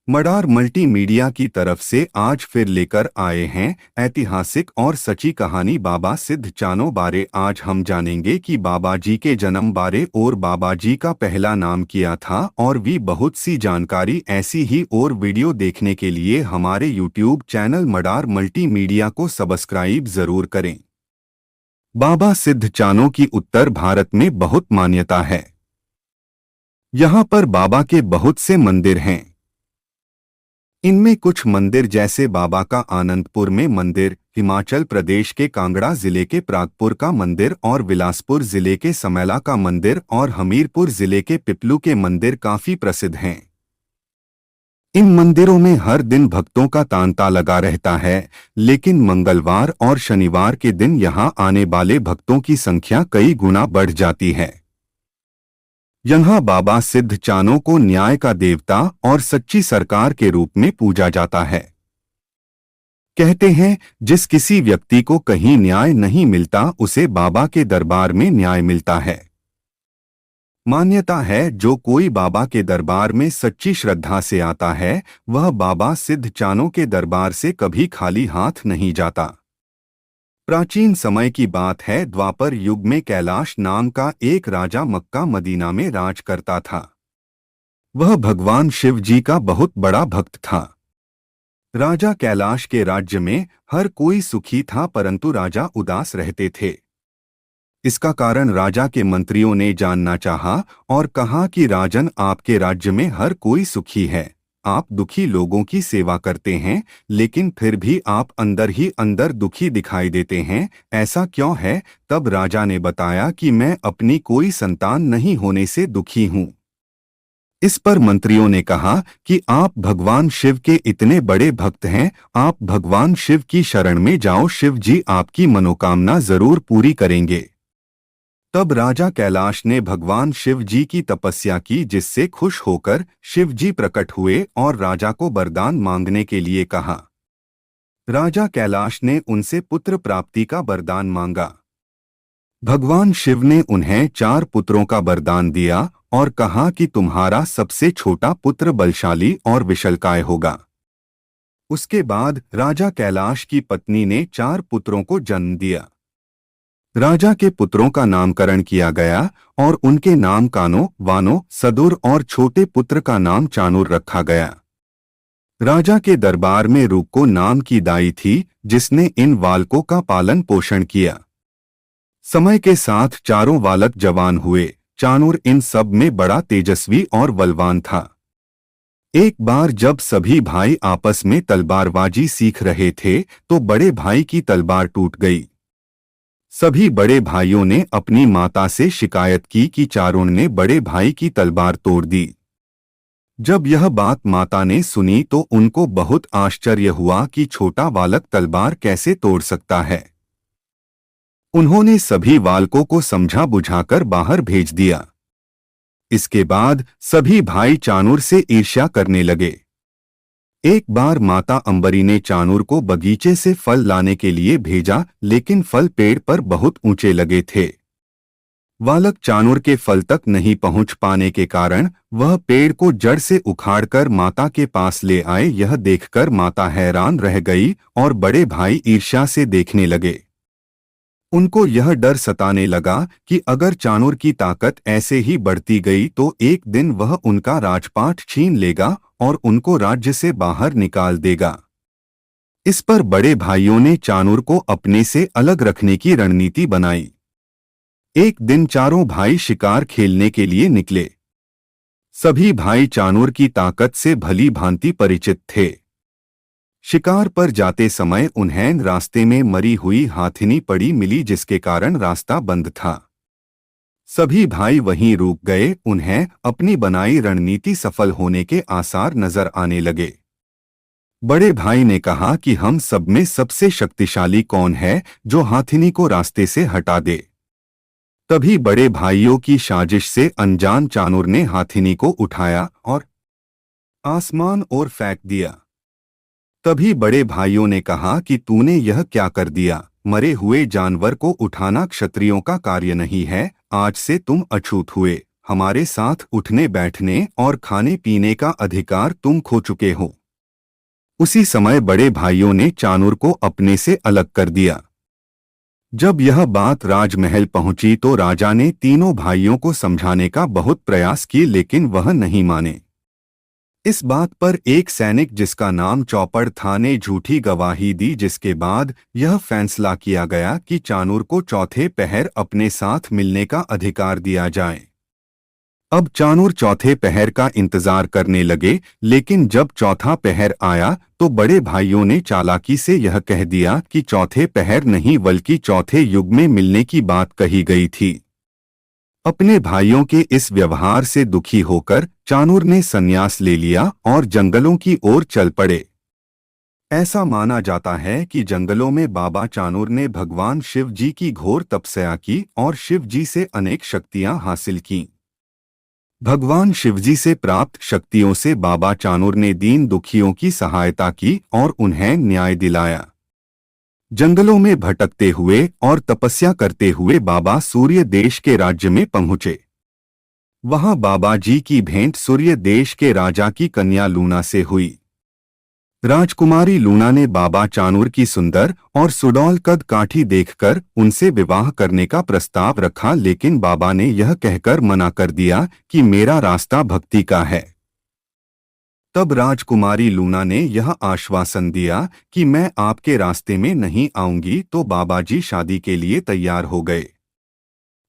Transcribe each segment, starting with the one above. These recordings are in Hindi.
मडार मल्टीमीडिया की तरफ से आज फिर लेकर आए हैं ऐतिहासिक और सच्ची कहानी बाबा सिद्ध चानो बारे। आज हम जानेंगे कि बाबा जी के जन्म बारे और बाबा जी का पहला नाम किया था और भी बहुत सी जानकारी। ऐसी ही और वीडियो देखने के लिए हमारे YouTube चैनल मडार मल्टीमीडिया को सब्सक्राइब जरूर करें। बाबा सिद्ध चानो की उत्तर भारत में बहुत मान्यता है। यहाँ पर बाबा के बहुत से मंदिर हैं। इनमें कुछ मंदिर जैसे बाबा का आनंदपुर में मंदिर, हिमाचल प्रदेश के कांगड़ा जिले के प्रागपुर का मंदिर और बिलासपुर जिले के समैला का मंदिर और हमीरपुर जिले के पिपलू के मंदिर काफी प्रसिद्ध हैं। इन मंदिरों में हर दिन भक्तों का तांता लगा रहता है, लेकिन मंगलवार और शनिवार के दिन यहाँ आने वाले भक्तों की संख्या कई गुना बढ़ जाती है। यहाँ बाबा सिद्ध चानो को न्याय का देवता और सच्ची सरकार के रूप में पूजा जाता है। कहते हैं जिस किसी व्यक्ति को कहीं न्याय नहीं मिलता उसे बाबा के दरबार में न्याय मिलता है। मान्यता है जो कोई बाबा के दरबार में सच्ची श्रद्धा से आता है वह बाबा सिद्ध चानो के दरबार से कभी खाली हाथ नहीं जाता। प्राचीन समय की बात है, द्वापर युग में कैलाश नाम का एक राजा मक्का मदीना में राज करता था। वह भगवान शिव जी का बहुत बड़ा भक्त था। राजा कैलाश के राज्य में हर कोई सुखी था परंतु राजा उदास रहते थे। इसका कारण राजा के मंत्रियों ने जानना चाहा और कहा कि राजन, आपके राज्य में हर कोई सुखी है, आप दुखी लोगों की सेवा करते हैं, लेकिन फिर भी आप अंदर ही अंदर दुखी दिखाई देते हैं, ऐसा क्यों है? तब राजा ने बताया कि मैं अपनी कोई संतान नहीं होने से दुखी हूँ। इस पर मंत्रियों ने कहा कि आप भगवान शिव के इतने बड़े भक्त हैं, आप भगवान शिव की शरण में जाओ, शिव जी आपकी मनोकामना जरूर पूरी करेंगे। तब राजा कैलाश ने भगवान शिव जी की तपस्या की, जिससे खुश होकर शिव जी प्रकट हुए और राजा को वरदान मांगने के लिए कहा। राजा कैलाश ने उनसे पुत्र प्राप्ति का वरदान मांगा। भगवान शिव ने उन्हें 4 पुत्रों का वरदान दिया और कहा कि तुम्हारा सबसे छोटा पुत्र बलशाली और विशालकाय होगा। उसके बाद राजा कैलाश की पत्नी ने 4 पुत्रों को जन्म दिया। राजा के पुत्रों का नामकरण किया गया और उनके नाम कानो, वानो, सदुर और छोटे पुत्र का नाम चानुर रखा गया। राजा के दरबार में रूको नाम की दाई थी जिसने इन बालकों का पालन पोषण किया। समय के साथ चारों बालक जवान हुए। चानुर इन सब में बड़ा तेजस्वी और बलवान था। एक बार जब सभी भाई आपस में तलवारबाजी सीख रहे थे तो बड़े भाई की तलवार टूट गई। सभी बड़े भाइयों ने अपनी माता से शिकायत की कि चारुण ने बड़े भाई की तलवार तोड़ दी। जब यह बात माता ने सुनी तो उनको बहुत आश्चर्य हुआ कि छोटा बालक तलवार कैसे तोड़ सकता है। उन्होंने सभी बालकों को समझा बुझाकर बाहर भेज दिया। इसके बाद सभी भाई चानुर से ईर्ष्या करने लगे। एक बार माता अंबरी ने चानुर को बगीचे से फल लाने के लिए भेजा, लेकिन फल पेड़ पर बहुत ऊंचे लगे थे। बालक चानुर के फल तक नहीं पहुंच पाने के कारण वह पेड़ को जड़ से उखाड़कर माता के पास ले आए। यह देखकर माता हैरान रह गई और बड़े भाई ईर्ष्या से देखने लगे। उनको यह डर सताने लगा कि अगर चानुर की ताकत ऐसे ही बढ़ती गई तो एक दिन वह उनका राजपाट छीन लेगा और उनको राज्य से बाहर निकाल देगा। इस पर बड़े भाइयों ने चानुर को अपने से अलग रखने की रणनीति बनाई। एक दिन चारों भाई शिकार खेलने के लिए निकले। सभी भाई चानुर की ताकत से भली भांति परिचित थे। शिकार पर जाते समय उन्हें रास्ते में मरी हुई हाथिनी पड़ी मिली, जिसके कारण रास्ता बंद था। सभी भाई वहीं रुक गए। उन्हें अपनी बनाई रणनीति सफल होने के आसार नजर आने लगे। बड़े भाई ने कहा कि हम सब में सबसे शक्तिशाली कौन है जो हाथिनी को रास्ते से हटा दे। तभी बड़े भाइयों की साजिश से अनजान चानुर ने हाथिनी को उठाया और आसमान ओर फेंक दिया। तभी बड़े भाइयों ने कहा कि तूने यह क्या कर दिया? मरे हुए जानवर को उठाना क्षत्रियों का कार्य नहीं है। आज से तुम अछूत हुए। हमारे साथ उठने बैठने और खाने पीने का अधिकार तुम खो चुके हो। उसी समय बड़े भाइयों ने चाणूर को अपने से अलग कर दिया। जब यह बात राजमहल पहुंची तो राजा ने तीनों भाइयों को समझाने का बहुत प्रयास किए, लेकिन वह नहीं माने। इस बात पर एक सैनिक जिसका नाम चौपड़ था ने झूठी गवाही दी, जिसके बाद यह फैसला किया गया कि चाणूर को चौथे पहर अपने साथ मिलने का अधिकार दिया जाए। अब चाणूर चौथे पहर का इंतजार करने लगे, लेकिन जब चौथा पहर आया तो बड़े भाइयों ने चालाकी से यह कह दिया कि चौथे पहर नहीं बल्कि चौथे युग में मिलने की बात कही गई थी। अपने भाइयों के इस व्यवहार से दुखी होकर चाणूर ने संन्यास ले लिया और जंगलों की ओर चल पड़े। ऐसा माना जाता है कि जंगलों में बाबा चाणूर ने भगवान शिव जी की घोर तपस्या की और शिव जी से अनेक शक्तियां हासिल कीं। भगवान शिवजी से प्राप्त शक्तियों से बाबा चाणूर ने दीन दुखियों की सहायता की और उन्हें न्याय दिलाया। जंगलों में भटकते हुए और तपस्या करते हुए बाबा सूर्य देश के राज्य में पहुंचे। वहां बाबा जी की भेंट सूर्य देश के राजा की कन्या लूना से हुई। राजकुमारी लूना ने बाबा चाणूर की सुंदर और सुडौल कद काठी देखकर उनसे विवाह करने का प्रस्ताव रखा, लेकिन बाबा ने यह कहकर मना कर दिया कि मेरा रास्ता भक्ति का है। तब राजकुमारी लूना ने यह आश्वासन दिया कि मैं आपके रास्ते में नहीं आऊंगी, तो बाबा जी शादी के लिए तैयार हो गए।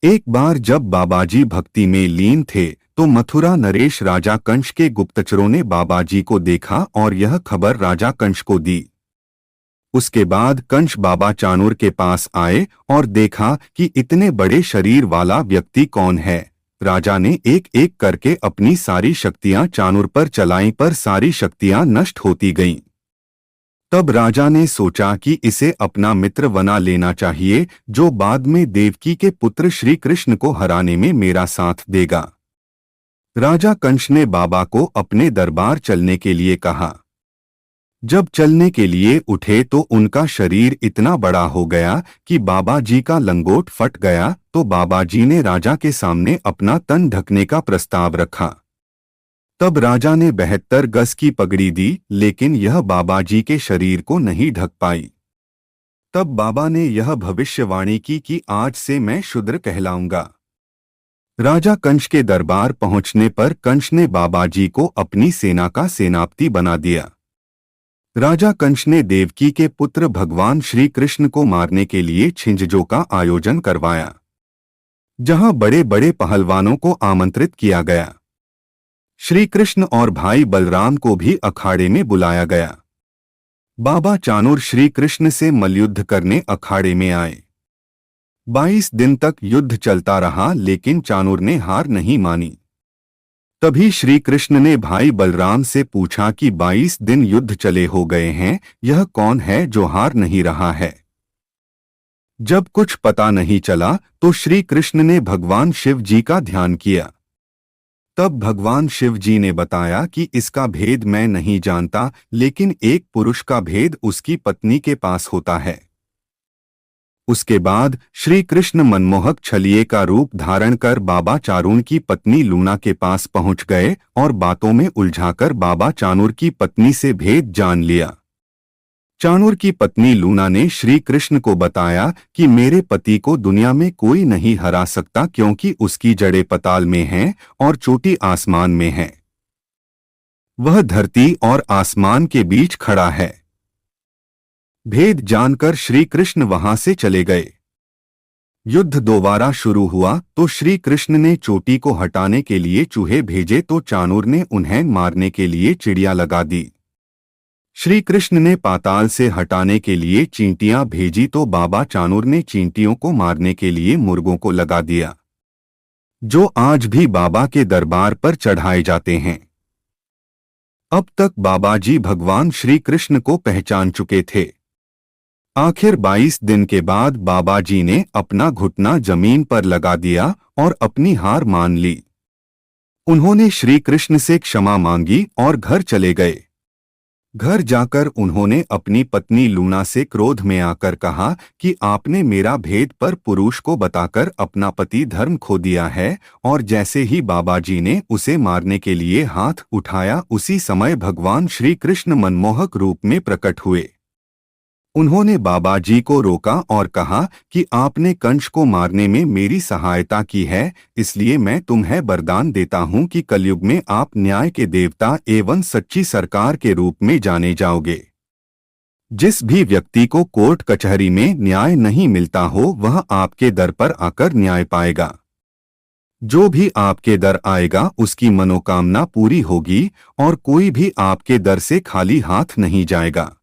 एक बार जब बाबा जी भक्ति में लीन थे तो मथुरा नरेश राजा कंस के गुप्तचरों ने बाबा जी को देखा और यह खबर राजा कंस को दी। उसके बाद कंस बाबा चाणूर के पास आए और देखा कि इतने बड़े शरीर वाला व्यक्ति कौन है। राजा ने एक एक करके अपनी सारी शक्तियां चाणूर पर चलाईं, पर सारी शक्तियां नष्ट होती गईं। तब राजा ने सोचा कि इसे अपना मित्र बना लेना चाहिए, जो बाद में देवकी के पुत्र श्री कृष्ण को हराने में मेरा साथ देगा। राजा कंस ने बाबा को अपने दरबार चलने के लिए कहा। जब चलने के लिए उठे तो उनका शरीर इतना बड़ा हो गया कि बाबा जी का लंगोट फट गया, तो बाबा जी ने राजा के सामने अपना तन ढकने का प्रस्ताव रखा। तब राजा ने 72 गज की पगड़ी दी, लेकिन यह बाबा जी के शरीर को नहीं ढक पाई। तब बाबा ने यह भविष्यवाणी की कि आज से मैं शूद्र कहलाऊंगा। राजा कंस के दरबार पहुंचने पर कंस ने बाबा जी को अपनी सेना का सेनापति बना दिया। राजा कंस ने देवकी के पुत्र भगवान श्री कृष्ण को मारने के लिए छिंझों का आयोजन करवाया, जहां बड़े बड़े पहलवानों को आमंत्रित किया गया। श्री कृष्ण और भाई बलराम को भी अखाड़े में बुलाया गया। बाबा चाणूर श्री कृष्ण से मल्लयुद्ध करने अखाड़े में आए। 22 दिन तक युद्ध चलता रहा, लेकिन चाणूर ने हार नहीं मानी। तभी श्री कृष्ण ने भाई बलराम से पूछा कि 22 दिन युद्ध चले हो गए हैं, यह कौन है जो हार नहीं रहा है? जब कुछ पता नहीं चला तो श्री कृष्ण ने भगवान शिव जी का ध्यान किया। तब भगवान शिव जी ने बताया कि इसका भेद मैं नहीं जानता, लेकिन एक पुरुष का भेद उसकी पत्नी के पास होता है। उसके बाद श्री कृष्ण मनमोहक छलिए का रूप धारण कर बाबा चाणूर की पत्नी लूना के पास पहुंच गए और बातों में उलझाकर बाबा चाणूर की पत्नी से भेद जान लिया। चाणूर की पत्नी लूना ने श्री कृष्ण को बताया कि मेरे पति को दुनिया में कोई नहीं हरा सकता, क्योंकि उसकी जड़ें पताल में हैं और चोटी आसमान में है। वह धरती और आसमान के बीच खड़ा है। भेद जानकर श्री कृष्ण वहां से चले गए। युद्ध दोबारा शुरू हुआ तो श्री कृष्ण ने चोटी को हटाने के लिए चूहे भेजे, तो चाणूर ने उन्हें मारने के लिए चिड़िया लगा दी। श्री कृष्ण ने पाताल से हटाने के लिए चींटियां भेजी, तो बाबा चाणूर ने चींटियों को मारने के लिए मुर्गों को लगा दिया, जो आज भी बाबा के दरबार पर चढ़ाए जाते हैं। अब तक बाबा जी भगवान श्री कृष्ण को पहचान चुके थे। आखिर 22 दिन के बाद बाबा जी ने अपना घुटना जमीन पर लगा दिया और अपनी हार मान ली। उन्होंने श्री कृष्ण से क्षमा मांगी और घर चले गए। घर जाकर उन्होंने अपनी पत्नी लूना से क्रोध में आकर कहा कि आपने मेरा भेद पर पुरुष को बताकर अपना पति धर्म खो दिया है। और जैसे ही बाबा जी ने उसे मारने के लिए हाथ उठाया, उसी समय भगवान श्री कृष्ण मनमोहक रूप में प्रकट हुए। उन्होंने बाबा जी को रोका और कहा कि आपने कंस को मारने में मेरी सहायता की है, इसलिए मैं तुम्हें वरदान देता हूं कि कलयुग में आप न्याय के देवता एवं सच्ची सरकार के रूप में जाने जाओगे। जिस भी व्यक्ति को कोर्ट कचहरी में न्याय नहीं मिलता हो, वह आपके दर पर आकर न्याय पाएगा। जो भी आपके दर आएगा उसकी मनोकामना पूरी होगी और कोई भी आपके दर से खाली हाथ नहीं जाएगा।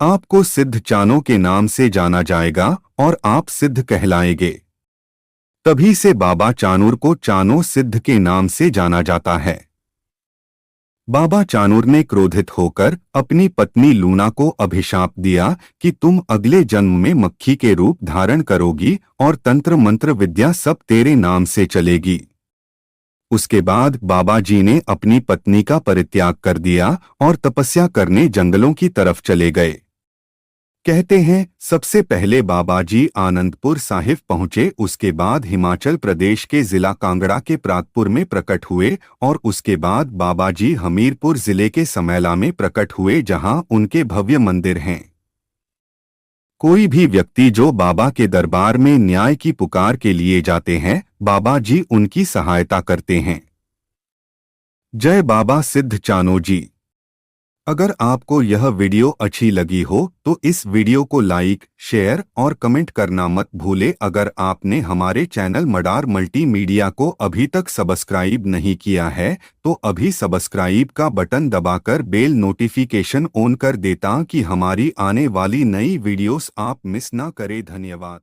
आपको सिद्ध चानों के नाम से जाना जाएगा और आप सिद्ध कहलाएंगे। तभी से बाबा चानूर को चानो सिद्ध के नाम से जाना जाता है। बाबा चानूर ने क्रोधित होकर अपनी पत्नी लूना को अभिशाप दिया कि तुम अगले जन्म में मक्खी के रूप धारण करोगी और तंत्र मंत्र विद्या सब तेरे नाम से चलेगी। उसके बाद बाबा जी ने अपनी पत्नी का परित्याग कर दिया और तपस्या करने जंगलों की तरफ चले गए। कहते हैं सबसे पहले बाबा जी आनंदपुर साहिब पहुंचे, उसके बाद हिमाचल प्रदेश के जिला कांगड़ा के प्रागपुर में प्रकट हुए और उसके बाद बाबा जी हमीरपुर जिले के समैला में प्रकट हुए, जहां उनके भव्य मंदिर हैं। कोई भी व्यक्ति जो बाबा के दरबार में न्याय की पुकार के लिए जाते हैं, बाबा जी उनकी सहायता करते हैं। जय बाबा सिद्ध चानो जी। अगर आपको यह वीडियो अच्छी लगी हो तो इस वीडियो को लाइक, शेयर और कमेंट करना मत भूले। अगर आपने हमारे चैनल मडार मल्टीमीडिया को अभी तक सब्सक्राइब नहीं किया है तो अभी सब्सक्राइब का बटन दबाकर बेल नोटिफिकेशन ऑन कर देता कि हमारी आने वाली नई वीडियोस आप मिस ना करें। धन्यवाद।